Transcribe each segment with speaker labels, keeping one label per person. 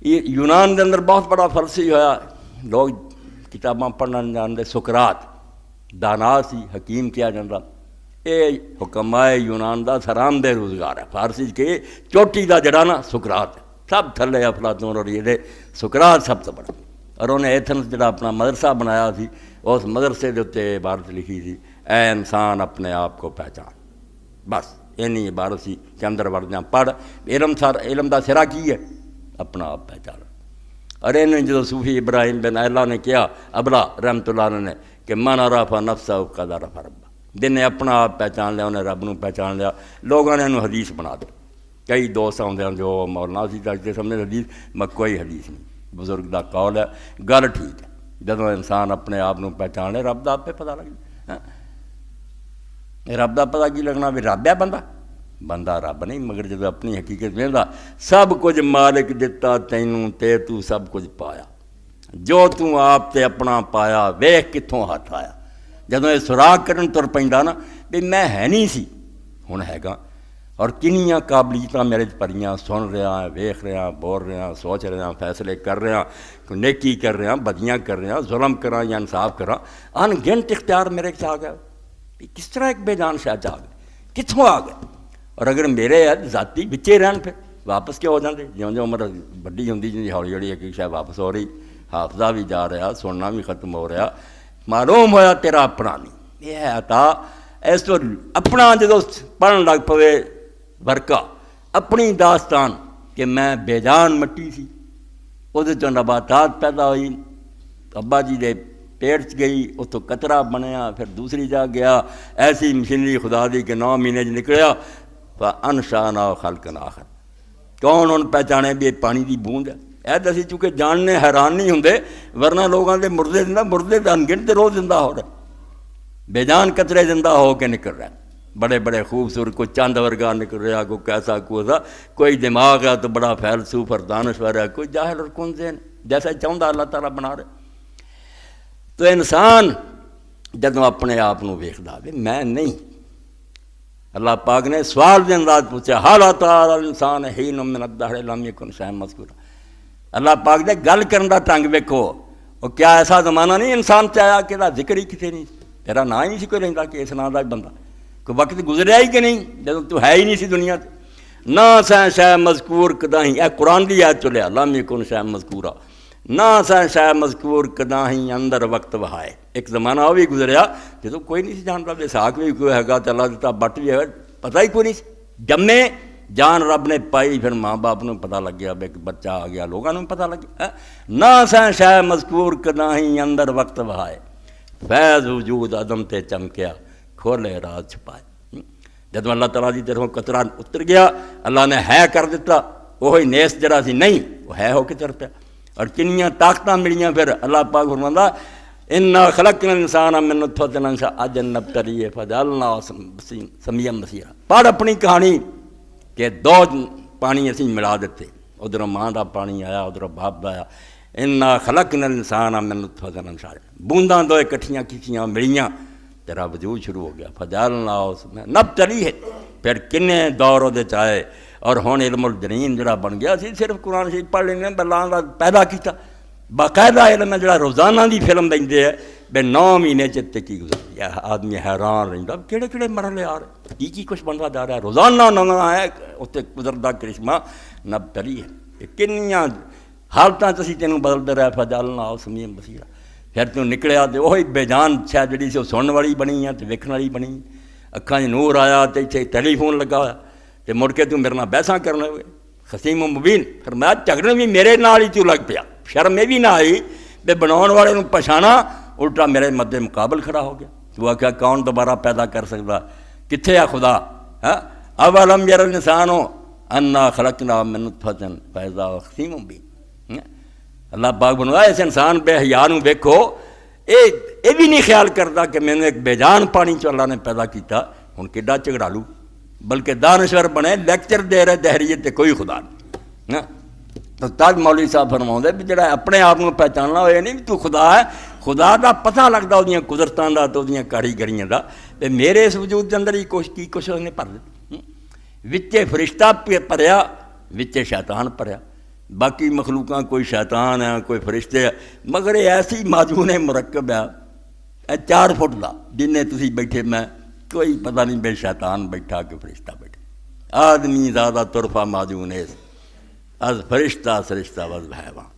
Speaker 1: یہ یونان کے اندر بہت بڑا فلسفی ہوا، لوگ کتاباں پڑھنا جانتے، سقراط دانا سی، حکیم کیا جاتا، یہ حکمائے یونان دا سرام دے روزگار ہے، فارسی کے چوٹی دا جڑا نا سقراط ہے، سب تھلے افلاطون اور یہ سقراط سب تو بڑا، اور انہیں ایتھنس جڑا اپنا مدرسہ بنایا سی، اس مدرسے کے اتنے عبارت لکھی تھی، اے انسان اپنے آپ کو پہچان، بس اینی عبارت سی کہ اندر وڑ جاں پڑھ، علم دا سرا کی ہے اپنا آپ پہچان۔ اور انہیں جو صوفی ابراہیم بن اللہ نے کیا ابلا رحمت اللہ علیہ نے کہ من عرف نفسہ قد عرف ربہ، جن نے اپنا آپ پہچان لیا انہیں رب نو پہچان لیا۔ لوگوں نے انہوں حدیث بنا دیا، کئی دوست آتے ہیں جو مولانا سی چاہتے سمجھے حدیث، میں کوئی حدیث نہیں، بزرگ دا قول ہے، گل ٹھیک ہے، جدوں انسان اپنے آپ نو پہچان لے رب دا آپ پہ پتہ لگ، رب دا پتہ کی لگنا بھی رب ہے بندہ، بندہ رب نہیں، مگر جب اپنی حقیقت ویندہ سب کچھ مالک دتا تینوں تے تو سب کچھ پایا، جو تو آپ تے اپنا پایا ویخ کتھوں ہاتھ آیا۔ جدوں یہ سراغ کرن تر پیندا نا بھی میں ہے نہیں سی ہن ہے گا، اور کنیاں قابلیتاں میرے پریاں، سن رہا ہاں، ویخ رہا ہاں، بول رہا ہاں، سوچ رہا ہاں، فیصلے کر رہا ہاں، نیکی کر رہا ہاں، بدیاں کر رہا ہاں، ظلم کراں یا انصاف کراں، ان گنت اختیار میرے آ گیا، کس طرح ایک بے جان شاہ آ گئے، کتھوں آ گئے؟ اور اگر میرے ذاتی بچے رہن پھر واپس کیا ہو جاتے، جیوں جو عمر بڑی ہوندی جی ہولی ہولی ایک شاید واپس ہو رہی، حافظہ بھی جا رہا، سننا بھی ختم ہو رہا، معلوم ہویا تیرا اپنا نہیں، یہ ہے عطا۔ اس تو اپنا جدو پڑھن لگ پوے ورکا اپنی داستان کہ میں بے جان مٹی سی، وہ چوں نباتات پیدا ہوئی، ابا جی دے پیٹ چ گئی، اتوں قطرہ بنیا، پھر دوسری جا گیا، ایسی مشینری خدا دی کہ 9 مہینے نکلیا، فَأَنشَأْنَا خَلْقًا آخر، کون ان پہچانے بھی پانی دی بوند ہے؟ اے دسی چونکہ جاننے حیران نہیں ہوندے، ورنہ لوگوں دے مردے زندہ، مردے دا انگنت روز زندہ ہو رہے، بے جان قطرے زندہ ہو کے نکل رہے، بڑے بڑے خوبصورت، کوئی چاند ورگا نکل رہا، کوئی کیسا کوئی دماغ ہے تو بڑا فیلسوف اور دانشور ہے، کوئی جاہل اور کن ذہن، جیسا چاہتا اللہ تعالیٰ بنا رہے۔ تو انسان جدوں اپنے آپ کو ویکھدا بھی میں نہیں، اللہ پاک نے سوال دے انداز پوچھا، حال اتى الانسان حین من الدہر لم یکن شیئا مذکورا، اللہ پاک نے گل کرن دا ٹنگ ویکھو، وہ کیا ایسا زمانہ نہیں انسان تے آیا کہ ذکر ہی کتے نہیں، تیرا نام ہی نہیں سی کوئی لیندا کہ اس نام دا بندہ، کوئی وقت گزریا ہی کہ نہیں جدوں تو ہے ہی نہیں سی دنیا تے، نہ سیں شے مذکور کداہیں، اے قرآن دی آیت چلیا لم یکن شیئا مذکورا، نہ سیں شے مذکور کداہیں اندر وقت وہائے، ایک زمانہ وہ بھی گزریا جدوں کوئی نہیں سی جانتا، بیساکھ بھی کوئی ہے گا تے اللہ دیتا بٹ بھی ہے، پتہ ہی کوئی نہیں سی، جمے جان رب نے پائی، پھر ماں باپ نے پتہ لگ گیا، ایک بچہ آ گیا، لوگوں نے پتہ لگ گیا، نہ سیں شے مذکور کداہیں اندر وقت وہائے، فیض وجود عدم تے چمکیا، کھولے راز چھپائے۔ جدوں اللہ تعالیٰ دی طرفوں قطرہ اتر گیا، اللہ نے ہے کر دیتا، وہی نیس جڑا سی نہیں وہ ہے ہو کے چل پیا، اور کنیاں طاقتاں ملیاں، پھر اللہ پاک فرماندا انا خلقنا الانسان من نطفۃ امشاج نبتلیہ فجعلناہ سمیعا بصیرا۔ پڑھ اپنی کہانی کہ 2 پانی اسی ملا دیتے، ادھر ماں دا پانی آیا، ادھر باپ دا آیا، انا خلقنا الانسان من نطفۃ امشاج، بونداں 2 اکٹھیاں کیتیاں ملیاں، تیرا وجود شروع ہو گیا، فجعلناہ نبتلیہ، پھر کنے دور وہ آئے، اور ہون علم الجنین جڑا بن گیا سی، صرف قرآن شریف پڑھ لینے بلان دا پیدا کیتا، باقاعدہ علم ہے جڑا روزانہ دی فلم دے ہے، بے 9 مہینے چتے کی گزر گیا، آدمی حیران رہندا کیڑے کیڑے مرحلے آ رہے، کی کچھ بنتا جا رہا ہے، روزانہ نواں ہے، اتنے گزردا کرشمہ نبتلی ہے، کنیاں حالتاں تسی تینوں بدلتے رہے، فجعلناہ سمیعا بصیرا، پھر تو نکلیا تو وہی بے جان شاہ جڑی سی وہ سنن والی بنی ہے تو ویکھن والی بنی، اکھاں نور آیا تو اتنے ٹیلی فون لگا ہوا، تو مڑ کے تو میرے نال بحثاں کرنے ہوئے، خصیم و مبین، فرمایا جھگڑے بھی میرے نال ہی تو لگ پیا، شرم یہ بھی نہ آئی بے بناؤن والے نوں پچھانا، الٹا میرے مد مقابل کھڑا ہو گیا، تو آخیا کون دوبارہ پیدا کر سکتا، کتنے ہے خدا، اولم یر الانسان انا خلقناہ من نطفۃ فاذا هو خصیم مبین۔ اللہ پاک بنوایا اس انسان بے حیا نوں ویکھو، یہ بھی نہیں خیال کرتا کہ میں نے ایک بے جان پانی چ اللہ نے پیدا کیتا، ہن کڈا جھگڑالو، بلکہ دانشور بنے، لیکچر دے رہے دہریت تے کوئی خدا نہیں۔ تو تاج مولوی صاحب فرماؤندے بھی جڑا اپنے آپ کو پہچاننا ہوئے نہیں تو خدا ہے، خدا دا پتہ لگتا وہ قدرتاں دا تو وہ کاریگریاں دا، تے میرے اس وجود کے اندر ہی کچھ نے بھر دیتا، وچے فرشتہ پریا، وچے شیطان پریا، باقی مخلوقاں کوئی شیطان ہے کوئی فرشتے ہے، مگر یہ ایسی معجون مرکب ہے، اے 4 فٹ دا جنہیں تسی بیٹھے میں کوئی پتہ نہیں بے شیطان بیٹھا کہ فرشتہ بیٹھا، آدمی زیادہ طرفہ معجون ہے از فرشتہ سرشتہ وز حیوان،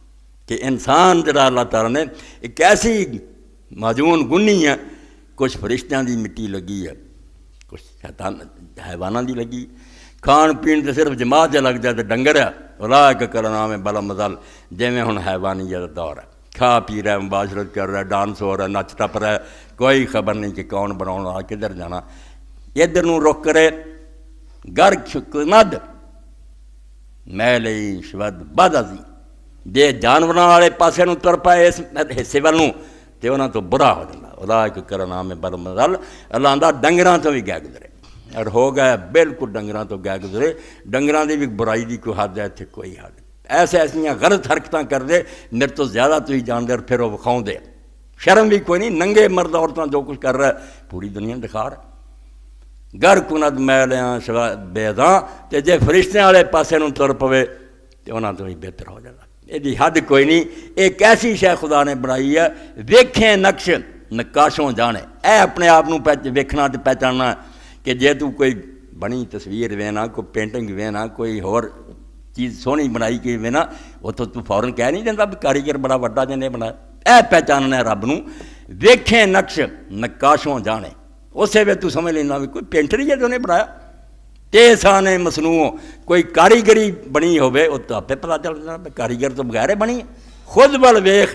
Speaker 1: کہ انسان جڑا اللہ تعالیٰ نے ایک ایسی معجون گنی ہے، کچھ فرشتیاں دی مٹی لگی ہے، کچھ شیطان حیواناں دی لگی، کھان پین تے صرف جماعت لگ جائے تو ڈنگر ہے، اولئک کالانعام بل ہم اضل، جویں ہن حیوانیت دا دور ہے، کھا پی رہا ہے، مباشرت کر رہا ہے، ڈانس ہو رہا ہے، نچ ٹپ رہا ہے، کوئی خبر نہیں کہ کون بناؤنا کدھر جانا، ادھر نوں رخ کرے گر شکند میلی شود بد ازی، جے جانوراں والے پاسے نوں تر پائے اس حصے ول نوں تے انہاں تو برا ہو جاندا، اولئک کالانعام بل ہم اضل، اللہ آندا ڈنگراں تو بھی گئے گزرے، اور ہو گئے بالکل ڈنگراں تو گئے گزرے، ڈنگراں دی بھی برائی دی کوئی حد ہے، اتنے کوئی حد ایسے ایسیاں غلط حرکتاں کر دے، میرے تو زیادہ تھی جان دے، اور پھر وہ وکھاؤں دے، شرم بھی کوئی نہیں، ننگے مرد عورتاں جو کچھ کر رہا ہے پوری دنیا دکھا رہا ہے، گر کند میلیاں شوا بیداں، تے جے فرشتیاں والے پاسے نوں تر پوے تے انہاں تو ہی بہتر ہو جاتا، یہ حد کوئی نہیں، ایک ایسی شے خدا نے بنائی ہے، ویکھیں نقش نقاشوں جانے، اے اپنے آپ نوں ویکھنا تے پہچاننا کہ جے تو کوئی بنی تصویر وینا، کوئی پینٹنگ وینا، کوئی ہور چیز سونی بنائی کی وینا، وہ تو فوراً کہہ نہیں دینا بھی کاریگر بڑا وڈا جنے بنایا، اے پہچاننا ہے رب نوں، ویکھیں نقش نقاشوں جانے، اسے وے تو سمجھ لینا بھی کوئی پینٹر ہی ہے جو نے بنایا، تیسانے مصنوع کوئی کاریگری بنی ہوئے، وہ تو آپ پتہ چل جانا بھی کاریگر تو بغیر بنی ہے، خود بل ویخ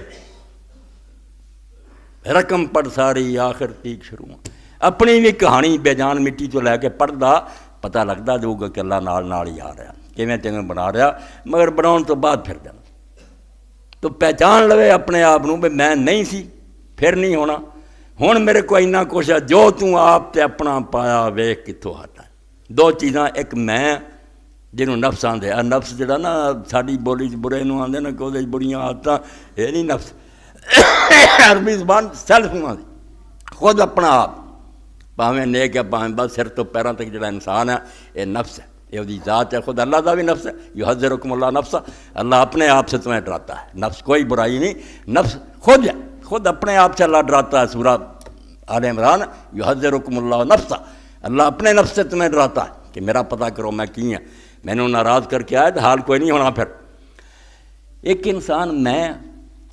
Speaker 1: رقم پڑھ ساری آخر تیک شروع، اپنی بھی کہانی بے جان مٹی تو لے کے پڑھدا پتہ لگتا جو کہ اللہ نال ہی آ رہا، کیویں تیویں بنا رہا، مگر بناؤن تو بعد پھر جانا تو پہچان لوے اپنے آپ نوں بھی میں نہیں سی، پھر نہیں ہونا، ہن میرے کو اتنا کچھ ہے، جو تو آپ تے اپنا پایا ویخ کتوں ہٹا، 2 چیزاں، ایک میں جنہوں نفس آندے، نفس جڑا نا ساڈی بولی چ برے نوں آندے نا کہ وہ بڑیاں عادتاں، یہ نہیں نفس، عربی زبان سیلف نوں آندی، خود اپنا آپ، پاویں نیک ہے پاویں بس، سر تو پیراں تک جڑا انسان ہے یہ نفس ہے، یہ وہی ذات ہے، خود اللہ دا بھی نفس ہے، یحذرکم اللہ نفسہ، اللہ اپنے آپ سے تمہیں ڈراتا ہے، نفس کوئی برائی نہیں، نفس خود ہے، خود اپنے آپ سے اللہ ڈراتا ہے، سورہ آل عمران یحذرکم اللہ نفسہ، اللہ اپنے نفس سے تمہیں ڈراتا ہے کہ میرا پتہ کرو میں کی ہیں، میں نے ناراض کر کے آیا تو حال کوئی نہیں ہونا، پھر ایک انسان میں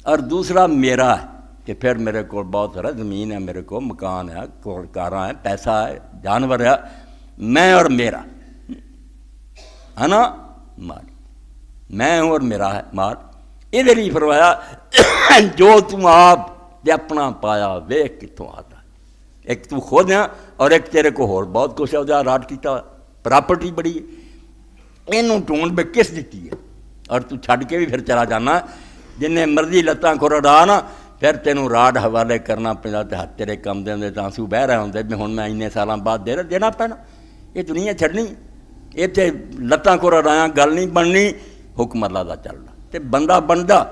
Speaker 1: اور دوسرا میرا ہے، کہ پھر میرے کو بہت سارا زمین ہے، میرے کو مکان ہے، کاراں ہے، پیسہ ہے، جانور ہے، میں اور میرا، انا مال، میں ہوں اور میرا ہے مال، ادھر ہی فرمایا جو تم آپ تے اپنا پایا ویخ کتوں آتا ہے، ایک تو خود ہے اور ایک تیرے کو ہور بہت کچھ ہے، جا راٹ کیتا پراپرٹی بڑی ہے، اینوں ٹونڈ بے کس دیتی ہے، اور تو چھڈ کے بھی پھر چلا جانا، جنہیں مرضی لتاں کھور اڑا نا، پھر تینوں راڈ حوالے کرنا پہنتا تے ہاتھ تیرے کم دے ہوندے، آنسو بہ رہے ہوندے بھی ہن میں اینے سالاں بعد دینا پینا، یہ دنیا چھڈنی، یہ تے لتاں کھور اڑایا گل نہیں بننی، حکم اللہ دا چلنا، تے بندہ بندا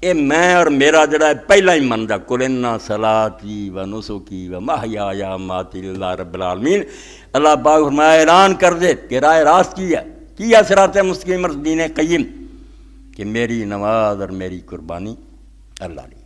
Speaker 1: یہ میں اور میرا جڑا ہے پہلا ہی مندا، قل ان صلاتی و نسکی و محیای و مماتی للہ رب العالمین، اللہ پاک فرمایا اعلان کر دے کہ راہ راست کی ہے صراط مستقیم اور دین قیم، کہ میری نماز اور میری قربانی اللہ نے